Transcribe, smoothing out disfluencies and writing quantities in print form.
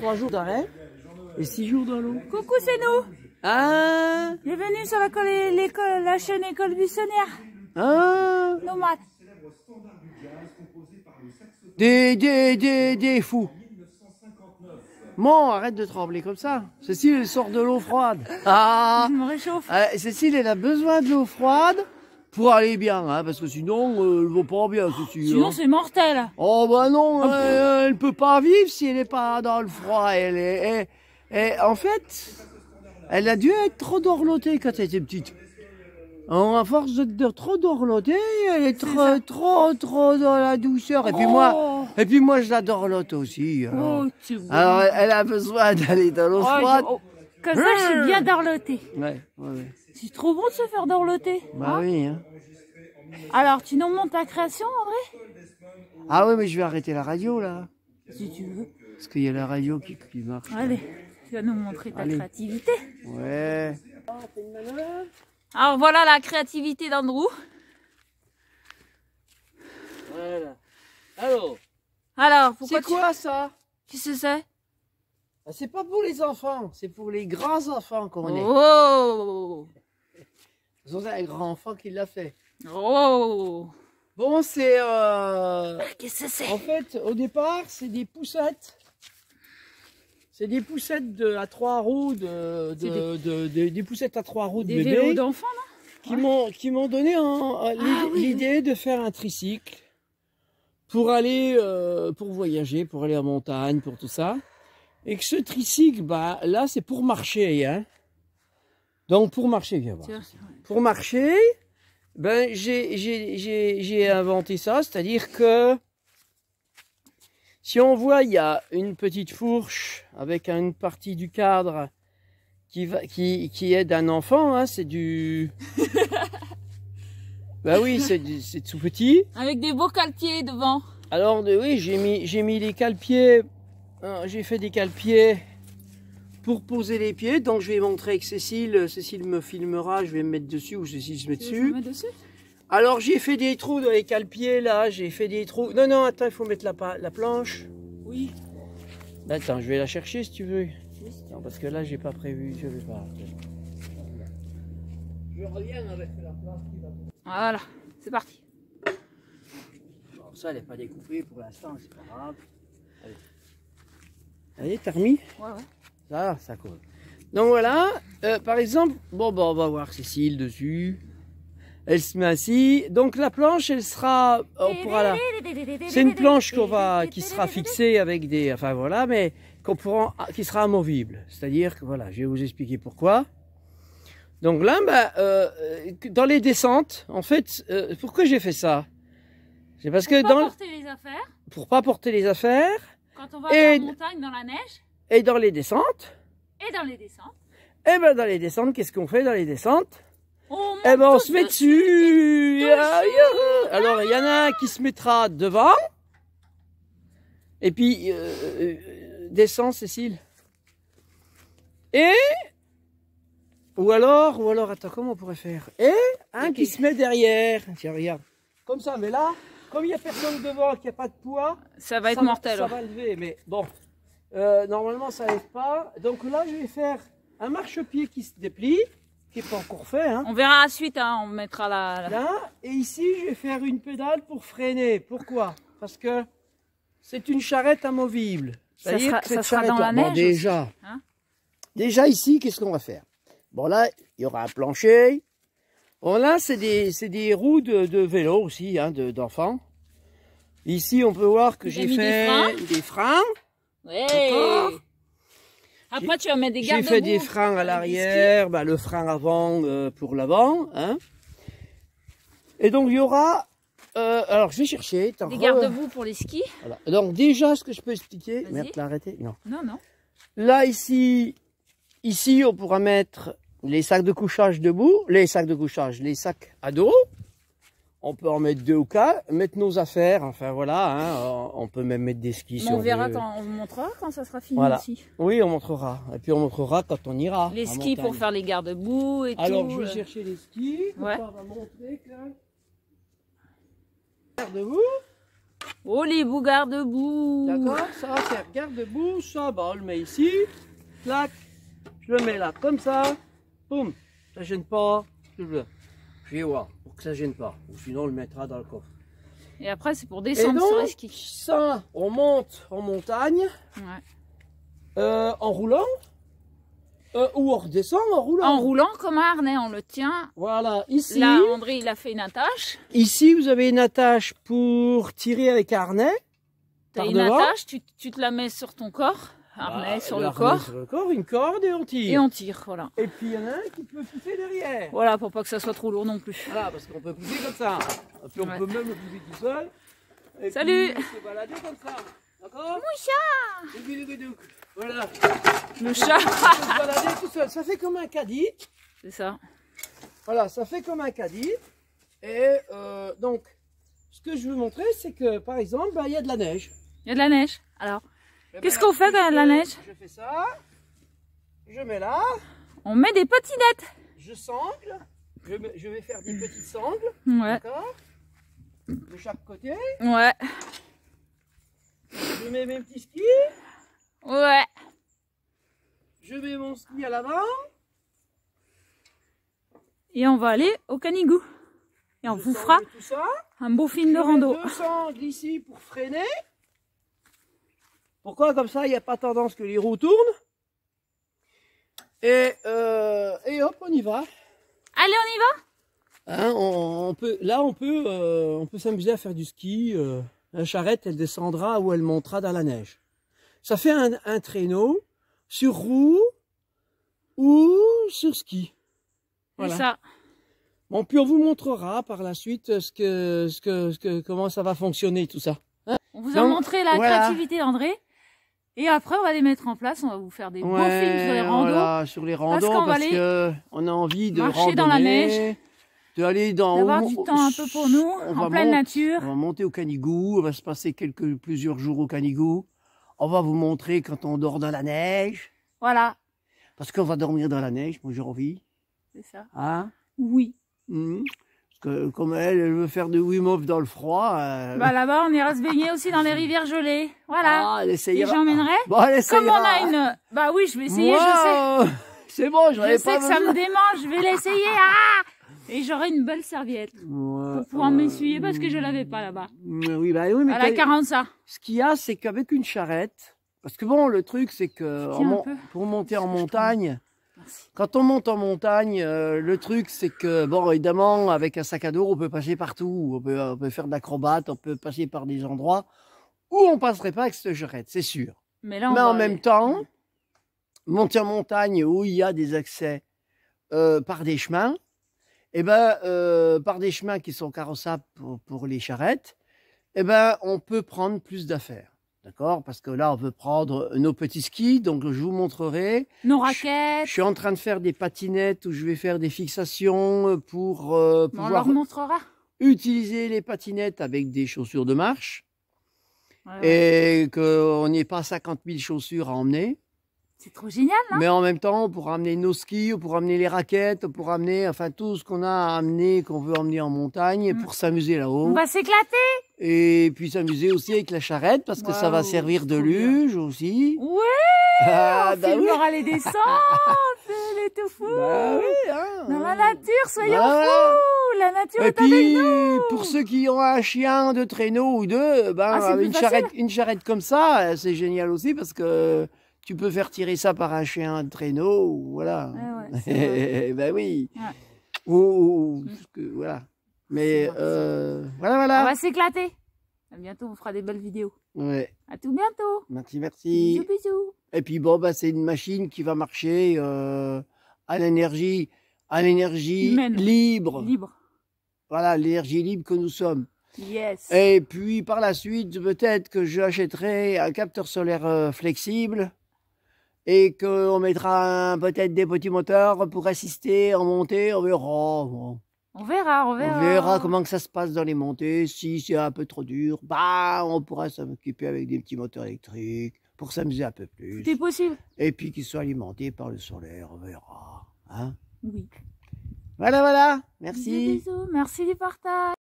3 jours d'arrêt et 6 jours dans l'eau. Coucou, c'est nous. Ah, Bienvenue sur la chaîne École Buissonnière. ah, Nomade. des fous. Bon, arrête de trembler comme ça. Cécile, elle sort de l'eau froide. Ah, Je me réchauffe. Cécile, elle a besoin de l'eau froide pour aller bien, hein, parce que sinon, elle va pas bien, Cécile. Sinon, hein. c'est mortel. Oh bah non, elle peut pas vivre si elle n'est pas dans le froid. En fait, elle a dû être trop dorlotée quand elle était petite. À force de trop dorloter, elle est trop dans la douceur. Et puis moi, je la dorlote aussi. Oh, Alors, elle a besoin d'aller dans l'eau froide. Comme ça, je suis bien dorlotée. Ouais. C'est trop bon de se faire dorloter. Bah oui. Hein. Alors, tu nous montres ta création, André? Ah oui, mais je vais arrêter la radio là. Si tu veux. Parce qu'il y a la radio qui marche. Allez, tu vas nous montrer ta créativité. Ouais. Alors voilà la créativité d'Andrew. Voilà. Alors, Pourquoi c'est quoi ça? Qu'est-ce que c'est? C'est pas pour les enfants, c'est pour les grands enfants qu'on est. Oh! C'est un grand enfant qui l'a fait. Oh! Bon, c'est... Qu'est-ce que c'est? En fait, au départ, c'est des poussettes. C'est des poussettes à 3 roues des poussettes à 3 roues de Des bébé vélos d'enfants, non? qui m'ont donné l'idée de faire un tricycle pour aller pour voyager, pour aller en montagne, pour tout ça. Et que ce tricycle, bah là, c'est pour marcher, hein. Donc pour marcher, viens voir. Pour marcher, ben j'ai inventé ça, c'est-à-dire que si on voit, il y a une petite fourche avec une partie du cadre qui est d'un enfant, hein, c'est du... Bah oui, c'est tout petit. Avec des beaux cale-pieds devant. Alors oui, j'ai mis les cale-pieds, j'ai fait des cale-pieds pour poser les pieds. Donc je vais montrer avec Cécile me filmera, je vais me mettre dessus ou Cécile se met dessus. Alors j'ai fait des trous dans les cale-pieds là, j'ai fait des trous. Non, attends, il faut mettre la planche. Oui. Attends, je vais la chercher si tu veux. Non, parce que là j'ai pas prévu, je vais pas. Je reviens avec la planche qui va. Voilà, c'est parti. Alors ça, elle n'est pas découpée pour l'instant, c'est pas grave. Allez, t'as remis? Ouais. Ça colle. Donc voilà, par exemple, bon, on va voir Cécile dessus. Elle se met ainsi. Donc la planche, elle sera, c'est une planche qui sera fixée avec des, enfin voilà, mais qui sera amovible. C'est-à-dire que voilà, je vais vous expliquer pourquoi. Donc là, dans les descentes, en fait, pourquoi j'ai fait ça? C'est parce que pour pas porter les affaires. Quand on va aller en montagne dans la neige. Et dans les descentes. Et dans les descentes. Et ben dans les descentes, qu'est-ce qu'on fait dans les descentes? On se met dessus. Alors, il y en a un qui se mettra devant. Et puis, descend, Cécile. Ou alors, attends, comment on pourrait faire? Et un qui se met derrière. Tiens, regarde. Comme ça, mais là, comme il n'y a personne devant, qu'il n'y a pas de poids. Ça va être mortel. Ça va lever, mais bon. Normalement, ça ne lève pas. Donc là, je vais faire un marchepied qui se déplie. Qui n'est pas encore fait. Hein. On verra la suite, hein. On mettra là, et ici, je vais faire une pédale pour freiner. Pourquoi? Parce que c'est une charrette amovible. Ça sera dans la neige. Bon, déjà ici, qu'est-ce qu'on va faire? Bon, là, il y aura un plancher. Bon, là, c'est des roues de vélo aussi, hein, d'enfants. Ici, on peut voir que j'ai fait des freins. Ouais. Après, tu vas mettre des garde-boue. J'ai fait des freins à l'arrière, le frein avant pour l'avant. Hein. Et donc, il y aura... alors, je vais chercher. Des garde-boue pour les skis. Voilà. Donc, déjà, ce que je peux expliquer... Merde, tu l'as arrêté? Non. Non. Là, ici, on pourra mettre les sacs de couchage debout. Les sacs à dos. On peut en mettre 2 ou 4, mettre nos affaires, enfin voilà, hein, on peut même mettre des skis si on verra veut. on vous montrera quand ça sera fini aussi. Oui, on montrera. Et puis on montrera quand on ira. Les skis pour faire les garde-boue et tout. Alors je vais chercher les skis, ouais. On va montrer que... Garde-boue. Oh, les bouts garde-boue. D'accord, ça va faire garde-boue, ça, bah on le met ici, clac, je le mets là, comme ça, boum, ça gêne pas, je vais voir, pour que ça gêne pas, ou sinon on le mettra dans le coffre. Et après, c'est pour descendre sur les skis. Ça, on monte en montagne, en roulant, ou on redescend en roulant. En roulant comme un harnais, on le tient. Voilà, ici. Là, André, il a fait une attache. Ici, vous avez une attache pour tirer avec harnais. T'as une attache, tu te la mets sur ton corps. Harnais sur le corps. Sur le corps, une corde et on tire. Et on tire, voilà. Et puis il y en a un qui peut pousser derrière. Voilà, pour pas que ça soit trop lourd non plus. Voilà, parce qu'on peut pousser comme ça. Et puis on peut même le pousser tout seul. Et salut. Puis, se balader comme ça. D'accord? Mon chat. Voilà. Le chat. Se balader tout seul. Ça fait comme un caddie. C'est ça. Voilà, ça fait comme un caddie. Et donc, ce que je veux montrer, c'est que par exemple, il y a de la neige. Il y a de la neige. Alors, qu'est-ce qu'on fait quand il y a de la neige? Je fais ça. Je mets là. On met des petinettes. Je sangle. Je vais faire des petites sangles. Ouais. D'accord? De chaque côté. Ouais. Je mets mes petits skis. Ouais. Je mets mon ski à l'avant. Et on va aller au Canigou. Et on vous fera tout ça. un beau film de rando. 2 sangles ici pour freiner. Pourquoi? Comme ça, il n'y a pas tendance que les roues tournent. Et hop, on y va. Allez, on y va? Hein, on peut s'amuser à faire du ski. La charrette, elle descendra ou elle montera dans la neige. Ça fait un traîneau sur roue ou sur ski. Voilà. C'est ça. Bon, puis on vous montrera par la suite comment ça va fonctionner tout ça. Hein? On vous a montré la créativité d'André. Et après, on va les mettre en place. On va vous faire des beaux films sur les randos. Voilà, sur les randos parce qu'on a envie de marcher dans la neige. D'aller d'avoir du temps un peu pour nous, en pleine nature. On va monter au Canigou, on va se passer plusieurs jours au Canigou. On va vous montrer quand on dort dans la neige. Voilà. Parce qu'on va dormir dans la neige, moi j'ai envie. C'est ça. Hein? Oui. Parce que comme elle veut faire de Wim Hof dans le froid. Bah là-bas, on ira se baigner aussi dans les rivières gelées. Voilà. Ah, elle essayera. Et j'emmènerai. Bon, elle essayera. Comme on a une... Bah oui, je vais essayer, je sais. C'est bon, je sais que ça me démange, je vais l'essayer. Ah! Et j'aurai une belle serviette pour pouvoir m'essuyer parce que je l'avais pas là-bas. Oui, bah oui, mais à la Carença. Ce qu'il y a, c'est qu'avec une charrette, parce que bon, le truc, c'est que pour monter en montagne, quand on monte en montagne, le truc, c'est que bon, évidemment, avec un sac à dos, on peut passer partout, on peut faire de l'acrobate, on peut passer par des endroits où on passerait pas avec cette charrette, c'est sûr. Mais là, en même temps, monter en montagne où il y a des accès par des chemins. Et par des chemins qui sont carrossables pour les charrettes, on peut prendre plus d'affaires. D'accord? Parce que là, on veut prendre nos petits skis, donc je vous montrerai. Nos raquettes. Je suis en train de faire des patinettes où je vais faire des fixations pour on leur montrera. Utiliser les patinettes avec des chaussures de marche. Et qu'on n'ait pas 50 000 chaussures à emmener. C'est trop génial, non? Mais en même temps, pour amener nos skis, pour amener les raquettes, pour amener, enfin, tout ce qu'on a à amener, qu'on veut emmener en montagne, pour s'amuser là-haut. On va s'éclater. Et puis s'amuser aussi avec la charrette, parce que ça va servir de luge aussi. Ouais! On filmera les descentes, les tout fous. Bah oui, hein. Dans la nature, soyons fous. La nature est avec nous. Pour ceux qui ont un chien de traîneau ou deux, une charrette comme ça, c'est génial aussi, parce que tu peux faire tirer ça par un chien de traîneau, voilà. Ben oui. Ouais. Voilà. Mais voilà. On va s'éclater. À bientôt, on fera des belles vidéos. Ouais. À tout bientôt. Merci. Bisous, bisous. Et puis bon, c'est une machine qui va marcher à l'énergie libre. Voilà, l'énergie libre que nous sommes. Yes. Et puis par la suite, peut-être que j'achèterai un capteur solaire flexible. Et qu'on mettra peut-être des petits moteurs pour assister en montée, on verra. Bon. On verra comment que ça se passe dans les montées. Si c'est un peu trop dur, on pourra s'occuper avec des petits moteurs électriques pour s'amuser un peu plus. C'est possible. Et puis qu'ils soient alimentés par le solaire, on verra. Hein? Oui. Voilà. Merci. Bisous. Merci du partage.